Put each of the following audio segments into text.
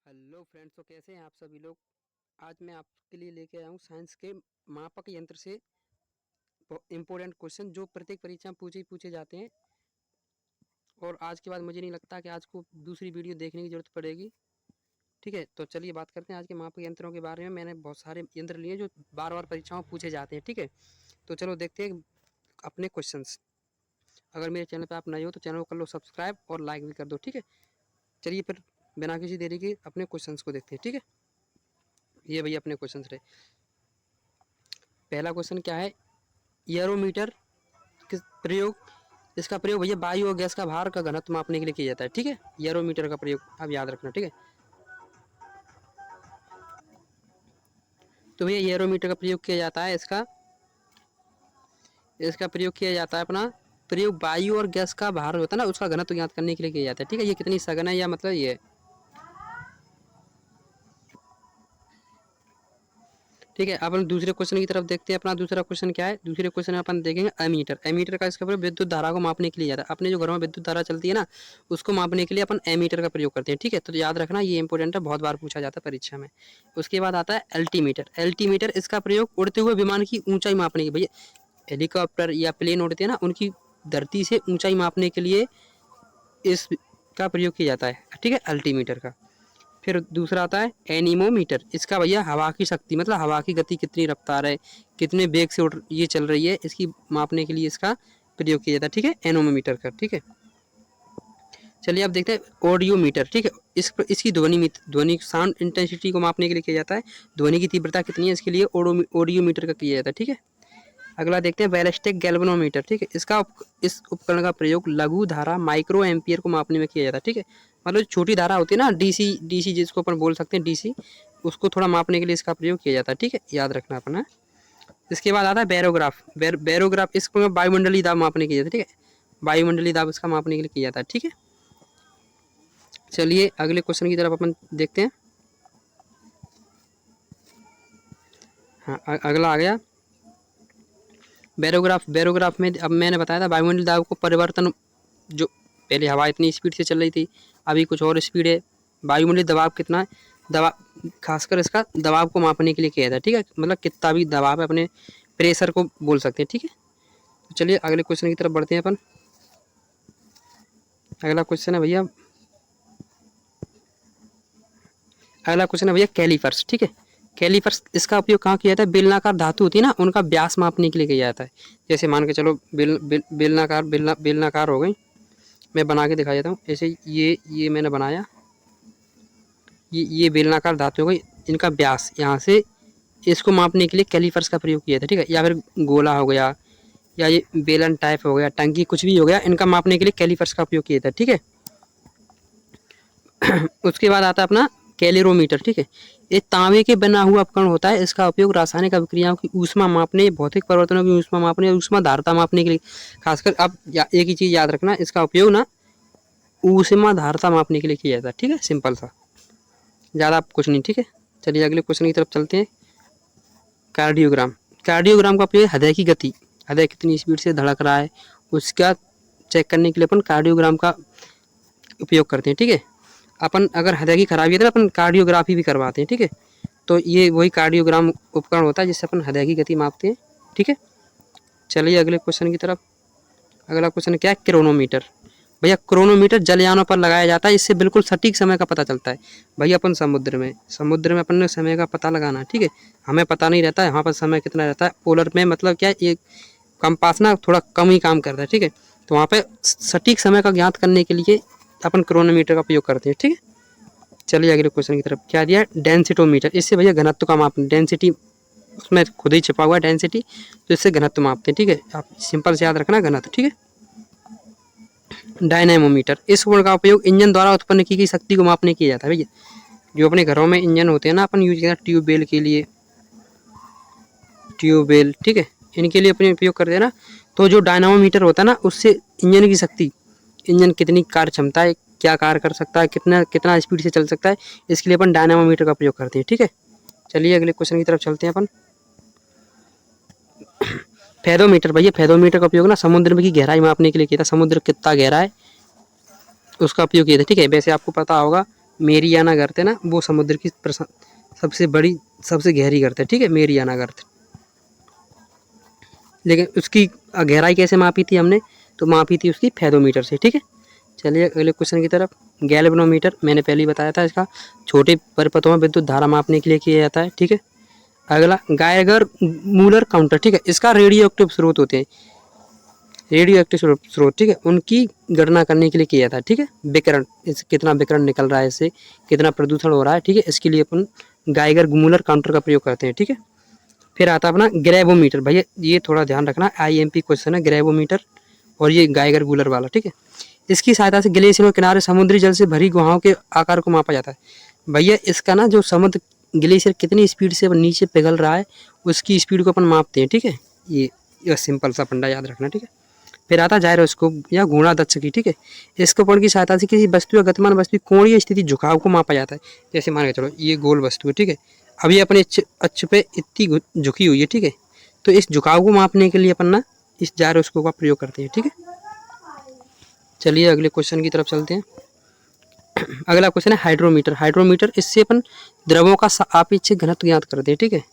Hello friends, तो कैसे हैं आप सभी लोग। आज मैं आपके लिए लेके आया हूँ साइंस के मापक यंत्र से इम्पोर्टेंट क्वेश्चन जो प्रत्येक परीक्षा में पूछे जाते हैं। और आज के बाद मुझे नहीं लगता कि आज को दूसरी वीडियो देखने की जरूरत पड़ेगी। ठीक है, तो चलिए बात करते हैं आज के मापक यंत्रों के बारे में। मैंने बहुत सारे यंत्र लिए जो बार बार परीक्षाओं में पूछे जाते हैं। ठीक है, तो चलो देखते हैं अपने क्वेश्चन। अगर मेरे चैनल पर आप नए हो तो चैनल को कर लो सब्सक्राइब और लाइक भी कर दो। ठीक है, चलिए फिर बिना किसी देरी के अपने क्वेश्चन को देखते हैं। ठीक है, ये भैया अपने क्वेश्चन रहे। पहला क्वेश्चन क्या है, एरोमीटर किस प्रयोग, इसका प्रयोग भैया वायु और गैस का भार का घनत्व मापने के लिए किया जाता है। ठीक है, एरोमीटर का प्रयोग आप याद रखना। ठीक है, तो भैया एरोमीटर का प्रयोग किया जाता है, इसका प्रयोग किया जाता है अपना प्रयोग वायु और गैस का भार होता है ना, उसका घनत्व ज्ञात करने के लिए किया जाता है। ठीक है, ये कितनी सघन है या मतलब ये। ठीक है, अपन दूसरे क्वेश्चन की तरफ देखते हैं। अपना दूसरा क्वेश्चन क्या है, दूसरे क्वेश्चन में अपन देखेंगे एमीटर। एमीटर का इसका प्रयोग विद्युत धारा को मापने के लिए जाता है। अपने जो घरों में विद्युत धारा चलती है ना, उसको मापने के लिए अपन एमीटर का प्रयोग करते हैं। ठीक है, तो याद रखना ये इंपॉर्टेंट है, बहुत बार पूछा जाता है परीक्षा में। उसके बाद आता है एल्टीमीटर। एल्टीमीटर इसका प्रयोग उड़ते हुए विमान की ऊंचाई मापने की, भैया हेलीकॉप्टर या प्लेन उड़ते हैं ना, उनकी धरती से ऊंचाई मापने के लिए इसका प्रयोग किया जाता है। ठीक है, अल्टीमीटर का। फिर दूसरा आता है एनीमोमीटर। इसका भैया हवा की शक्ति, मतलब हवा की गति कितनी रफ्तार है, कितने वेग से ये चल रही है, इसकी मापने के लिए इसका प्रयोग किया जाता है। ठीक है, एनोमीटर का। ठीक है, चलिए अब देखते हैं ऑडियोमीटर। ठीक है, इसकी ध्वनि साउंड इंटेंसिटी को मापने के लिए किया जाता है। ध्वनि की तीव्रता कितनी है, इसके लिए ऑडियोमीटर का किया जाता है। ठीक है, अगला देखते हैं बैलिस्टिक गैल्वेनोमीटर। ठीक है, इस उपकरण का प्रयोग लघु धारा माइक्रो एम्पियर को मापने में किया जाता है। ठीक है, मतलब छोटी धारा होती है ना, डीसी जिसको अपन बोल सकते हैं डीसी, उसको थोड़ा मापने के लिए इसका प्रयोग किया जाता है। ठीक है, याद रखना अपना। इसके बाद आता है बैरोग्राफ। बैरोग्राफ इसको वायुमंडलीय दाब मापने के लिए। ठीक है, वायुमंडलीय दाब इसका मापने के लिए किया जाता है। ठीक है, चलिए अगले क्वेश्चन की तरफ अपन देखते हैं। हाँ, अगला आ गया बैरोग्राफ में अब मैंने बताया था वायुमंडलीय दाब को परिवर्तन, जो पहले हवा इतनी स्पीड से चल रही थी, अभी कुछ और स्पीड है। वायुमंडलीय दबाव कितना है, दबाव खासकर इसका दबाव को मापने के लिए किया था। ठीक है, मतलब कितना भी दबाव है, अपने प्रेशर को बोल सकते हैं। ठीक है, तो चलिए अगले क्वेश्चन की तरफ बढ़ते हैं अपन। अगला क्वेश्चन है भैया कैलीपर्स। ठीक है, कैलीपर्स इसका उपयोग कहाँ किया जाता है, बेलनाकार धातु होती है ना, उनका व्यास मापने के लिए किया जाता है। जैसे मान के चलो बेलनाकार हो गई, मैं बना के दिखा देता हूँ। ऐसे ये मैंने बनाया, ये बेलनाकार धातु हो गई, इनका व्यास यहाँ से इसको मापने के लिए कैलीपर्स का प्रयोग किया था। ठीक है, या फिर गोला हो गया, या ये बेलन टाइप हो गया, टंकी कुछ भी हो गया, इनका मापने के लिए कैलीपर्स का उपयोग किया था। ठीक है, उसके बाद आता है अपना कैलोरीमीटर। ठीक है, ये तांबे के बना हुआ उपकरण होता है। इसका उपयोग रासायनिक अभिक्रियाओं की ऊष्मा मापने, भौतिक परिवर्तनों की ऊष्मा मापने, ऊष्मा धारता मापने के लिए, खासकर अब एक ही चीज़ याद रखना, इसका उपयोग ना ऊष्मा धारता मापने के लिए किया जाता है। ठीक है, सिंपल सा, ज़्यादा कुछ नहीं। ठीक है, चलिए अगले क्वेश्चन की तरफ चलते हैं। कार्डियोग्राम। कार्डियोग्राम का उपयोग हृदय की गति, हृदय कितनी स्पीड से धड़क रहा है, उसका चेक करने के लिए अपन कार्डियोग्राम का उपयोग करते हैं। ठीक है, अपन अगर हृदय की खराबी है तो अपन कार्डियोग्राफी भी करवाते हैं। ठीक है, तो ये वही कार्डियोग्राम उपकरण होता है जिससे अपन हृदय की गति मापते हैं। ठीक है, चलिए अगले क्वेश्चन की तरफ। अगला क्वेश्चन क्या है, क्रोनोमीटर। भैया क्रोनोमीटर जलयानों पर लगाया जाता है, इससे बिल्कुल सटीक समय का पता चलता है। भैया अपन समुद्र में अपन ने समय का पता लगाना। ठीक है, हमें पता नहीं रहता है वहाँ पर समय कितना रहता है। पोलर में मतलब क्या है, ये कंपास ना थोड़ा कम ही काम करता है। ठीक है, तो वहाँ पे सटीक समय का ज्ञात करने के लिए अपन क्रोनोमीटर का उपयोग करते हैं। ठीक है, चलिए अगले क्वेश्चन की तरफ। क्या दिया, डेंसिटोमीटर। इससे भैया घनत्व का मापन, डेंसिटी उसमें खुद ही छिपा हुआ है डेंसिटी, तो इससे घनत्व मापते हैं। ठीक है, आप सिंपल से याद रखना घनत्व। ठीक है, डायनेमोमीटर। इस उपकरण का उपयोग इंजन द्वारा उत्पन्न की गई शक्ति को मापने किया जाता है। भैया जो अपने घरों में इंजन होते हैं ना, अपन यूज करते हैं ट्यूबवेल के लिए, ट्यूबवेल। ठीक है, इनके लिए अपने उपयोग करते हैं ना, तो जो डायनामोमीटर होता है ना, उससे इंजन की शक्ति, इंजन कितनी कार्य क्षमता है, क्या कार्य कर सकता है, कितना स्पीड से चल सकता है, इसके लिए अपन डायनामोमीटर का प्रयोग करते हैं। ठीक है, चलिए अगले क्वेश्चन की तरफ चलते हैं अपन। फेदोमीटर। भैया फेदोमीटर का उपयोग ना समुद्र में की गहराई मापने के लिए किया था। समुद्र कितना गहरा है उसका उपयोग किया था। ठीक है, वैसे आपको पता होगा मेरियाना गर्त है ना, वो समुद्र की सबसे बड़ी सबसे गहरी गर्त है, ठीक है, मेरियाना गर्त। लेकिन उसकी गहराई कैसे मापी थी हमने, तो मापी थी उसकी फेदोमीटर से, ठीक है। चलिए अगले क्वेश्चन की तरफ। गैल्वेनोमीटर मैंने पहले ही बताया था, इसका छोटे परिपथों में विद्युत धारा मापने के लिए किया जाता है, ठीक है। अगला गायगर मूलर काउंटर, ठीक है, इसका रेडियो एक्टिव स्रोत होते हैं, रेडियो एक्टिव स्रोत, ठीक है, उनकी गणना करने के लिए किया जाता है, ठीक है। विकिरण, इस कितना विकिरण निकल रहा है, इससे कितना प्रदूषण हो रहा है, ठीक है, इसके लिए अपन गायगर मूलर काउंटर का प्रयोग करते हैं, ठीक है। फिर आता है अपना ग्रेवोमीटर, भैया ये थोड़ा ध्यान रखना, IMP क्वेश्चन है ग्रेवोमीटर, और ये गायगर गूलर वाला, ठीक है। इसकी सहायता से ग्लेशियरों के किनारे समुद्री जल से भरी गुहाओं के आकार को मापा जाता है। भैया इसका ना जो समुद्र ग्लेशियर कितनी स्पीड से नीचे पिघल रहा है, उसकी स्पीड को अपन मापते हैं, ठीक है। ये सिंपल सा फंडा याद रखना, ठीक है। फिर आता है जायरोस्कोप या घूर्णा की, ठीक है। इसको उपकरण की सहायता से किसी वस्तु या गतिमान वस्तु की कोणीय स्थिति झुकाव को मापा जाता है। जैसे मान के चलो ये गोल वस्तु है, ठीक है, अब ये अपने अक्ष पे इतनी झुकी हुई है, ठीक है, तो इस झुकाव को मापने के लिए अपन ना इस जायरोस्कोप का प्रयोग करते हैं, ठीक है। चलिए अगले क्वेश्चन की तरफ चलते हैं। अगला क्वेश्चन है हाइड्रोमीटर। हाइड्रोमीटर, इससे अपन द्रवों का सापेक्षिक घनत्व ज्ञात करते हैं, ठीक है।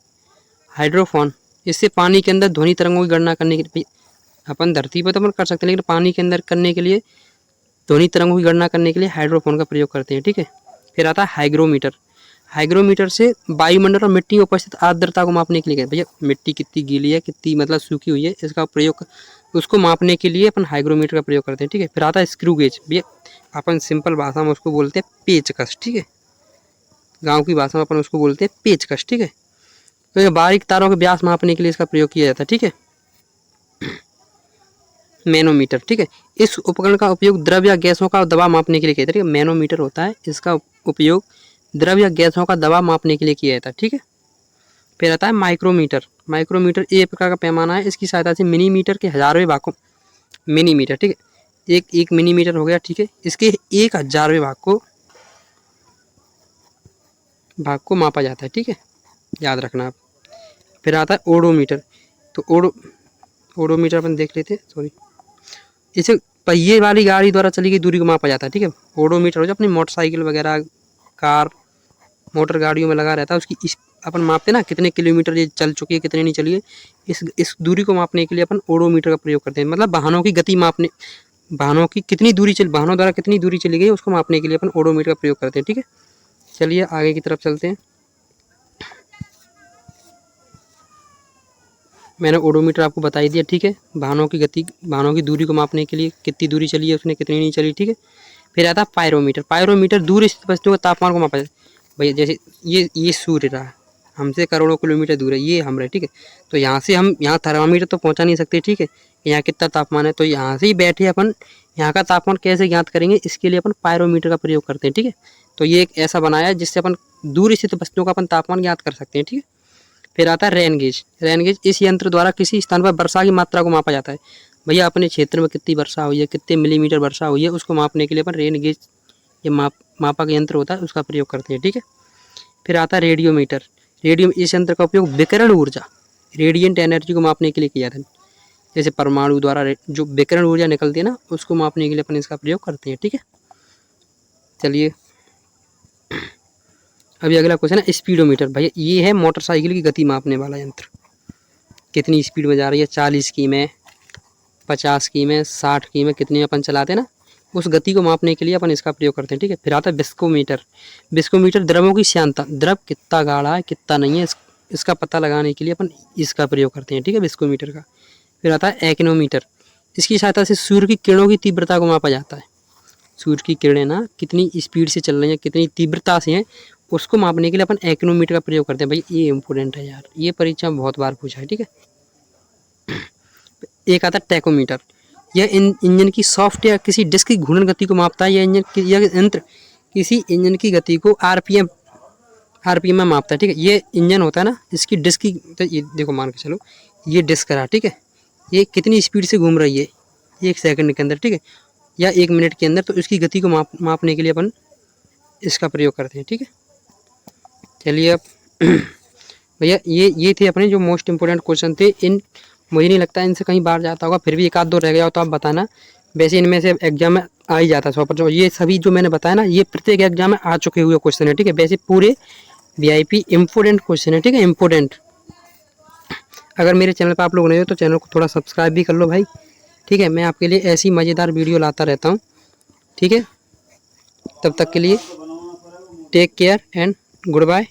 हाइड्रोफोन, इससे पानी के अंदर ध्वनि तरंगों की गणना करने के लिए, अपन धरती पर तो अपन कर सकते हैं, लेकिन पानी के अंदर करने के लिए, ध्वनि तरंगों की गणना करने के लिए हाइड्रोफोन का प्रयोग करते हैं, ठीक है। फिर आता है हाइग्रोमीटर। हाइग्रोमीटर से वायुमंडल और मिट्टी में उपस्थित आर्द्रता को मापने के लिए, भैया मिट्टी कितनी गीली है, कितनी मतलब सूखी हुई है, इसका प्रयोग उसको मापने के लिए अपन हाइग्रोमीटर का प्रयोग करते हैं, ठीक है। फिर आता है स्क्रू गेज, भैया अपन सिंपल भाषा में उसको बोलते हैं पेचकस, ठीक है, गाँव की भाषा में अपन उसको बोलते हैं पेचकस, ठीक है। तो ये बारीक तारों के व्यास मापने के लिए इसका प्रयोग किया जाता है, ठीक है। मैनोमीटर, ठीक है, इस उपकरण का उपयोग द्रव या गैसों का दबाव मापने के लिए किया जाता है, ठीक है। मैनोमीटर होता है, इसका उपयोग द्रव या गैसों का दबाव मापने के लिए किया जाता है, ठीक है। फिर आता है माइक्रोमीटर। माइक्रोमीटर एक प्रकार का पैमाना है, इसकी सहायता से मिलीमीटर के हजारवें भाग को, मिलीमीटर, ठीक है, एक मिलीमीटर हो गया, ठीक है, इसके 1000वें भाग को मापा जाता है, ठीक है, याद रखना आप। फिर आता है ओडोमीटर। तो ओडोमीटर अपन देख लेते हैं, सॉरी, इसे पहिए वाली गाड़ी द्वारा चली गई दूरी को मापा जाता है, ठीक है। ओडोमीटर हो जो अपनी मोटरसाइकिल वगैरह, कार, मोटर गाड़ियों में लगा रहता है, उसकी अपन मापते ना कितने किलोमीटर ये चल चुकी है, कितने नहीं चली है, इस दूरी को मापने के लिए अपन ओडोमीटर का प्रयोग करते हैं। मतलब वाहनों की गति मापने, वाहनों की कितनी दूरी वाहनों द्वारा कितनी दूरी चली गई उसको मापने के लिए अपन ओडोमीटर का प्रयोग करते हैं, ठीक है। चलिए आगे की तरफ चलते हैं। मैंने ओडोमीटर आपको बता ही दिया, ठीक है, वाहनों की गति, वाहनों की दूरी को मापने के लिए कितनी दूरी चली है उसने, कितनी नहीं चली, ठीक है। फिर आता है पायरोमीटर। पायरोमीटर दूर स्थित वस्तुओं का तापमान को मापा जाता है। भैया जैसे ये सूर्य रहा, हमसे करोड़ों किलोमीटर दूर है, ये हम रहे, ठीक है, तो यहाँ से हम यहाँ थर्मामीटर तो पहुँचा नहीं सकते, ठीक है, यहाँ कितना तापमान है, तो यहाँ से ही बैठे अपन यहाँ का तापमान कैसे ज्ञात करेंगे, इसके लिए अपन पायरोमीटर का प्रयोग करते हैं, ठीक है। तो ये एक ऐसा बनाया है जिससे अपन दूर स्थित वस्तुओं का अपन तापमान ज्ञात कर सकते हैं, ठीक है। फिर आता है रेन गेज। रेन गेज, इस यंत्र द्वारा किसी स्थान पर वर्षा की मात्रा को मापा जाता है। भैया अपने क्षेत्र में कितनी वर्षा हुई है, कितने मिलीमीटर वर्षा हुई है, उसको मापने के लिए अपन रेन गेज, ये मापक यंत्र होता है, उसका प्रयोग करते हैं, ठीक है। फिर आता है रेडियोमीटर। इस यंत्र का उपयोग विकिरण ऊर्जा, रेडिएंट एनर्जी को मापने के लिए किया जाता है। जैसे परमाणु द्वारा जो विकिरण ऊर्जा निकलती है ना, उसको मापने के लिए अपन इसका प्रयोग करते हैं, ठीक है। चलिए अभी अगला क्वेश्चन है स्पीडोमीटर। भैया ये है मोटरसाइकिल की गति मापने वाला यंत्र, कितनी स्पीड में जा रही है, 40 की में, 50 की में, 60 की में, कितनी अपन चलाते हैं ना, उस गति को मापने के लिए अपन इसका प्रयोग करते हैं, ठीक है। फिर आता है विस्कोमीटर। विस्कोमीटर द्रवों की श्यानता, द्रव कितना गाढ़ा है कितना नहीं है, इसका पता लगाने के लिए अपन इसका प्रयोग करते हैं, ठीक है, विस्कोमीटर का। फिर आता है एक्नोमीटर। इसकी सहायता से सूर्य की किरणों की तीव्रता को मापा जाता है। सूर्य की किरणें ना कितनी स्पीड से चल रही हैं, कितनी तीव्रता से हैं, उसको मापने के लिए अपन एक्नोमीटर का प्रयोग करते हैं। भाई ये इंपॉर्टेंट है यार, ये परीक्षा में बहुत बार पूछा है, ठीक है। एक आता है टैकोमीटर। यह इंजन की सॉफ्ट या किसी डिस्क की घूर्णन गति को मापता है। यह यंत्र किसी इंजन की गति को आरपीएम में मापता है, ठीक है। ये इंजन होता है ना, इसकी डिस्क की, तो ये देखो मान के चलो, ये डिस्क रहा, ठीक है, ये कितनी स्पीड से घूम रही है 1 सेकंड के अंदर, ठीक है, या 1 मिनट के अंदर, तो इसकी गति को मापने के लिए अपन इसका प्रयोग करते हैं, ठीक है। चलिए अब भैया ये थे अपने जो मोस्ट इम्पोर्टेंट क्वेश्चन थे। मुझे नहीं लगता इनसे कहीं बाहर जाता होगा, फिर भी एक आध दो रह गया हो तो आप बताना। वैसे इनमें से एग्जाम में आ ही जाता है 100%। ये सभी जो मैंने बताया ना, ये प्रत्येक एग्जाम में आ चुके हुए क्वेश्चन है, ठीक है। वैसे पूरे VIP इम्पोर्टेंट क्वेश्चन है, ठीक है, इम्पोर्टेंट। अगर मेरे चैनल पर आप लोग नए हो तो चैनल को थोड़ा सब्सक्राइब भी कर लो भाई, ठीक है। मैं आपके लिए ऐसी मज़ेदार वीडियो लाता रहता हूँ, ठीक है। तब तक के लिए take care and good bye.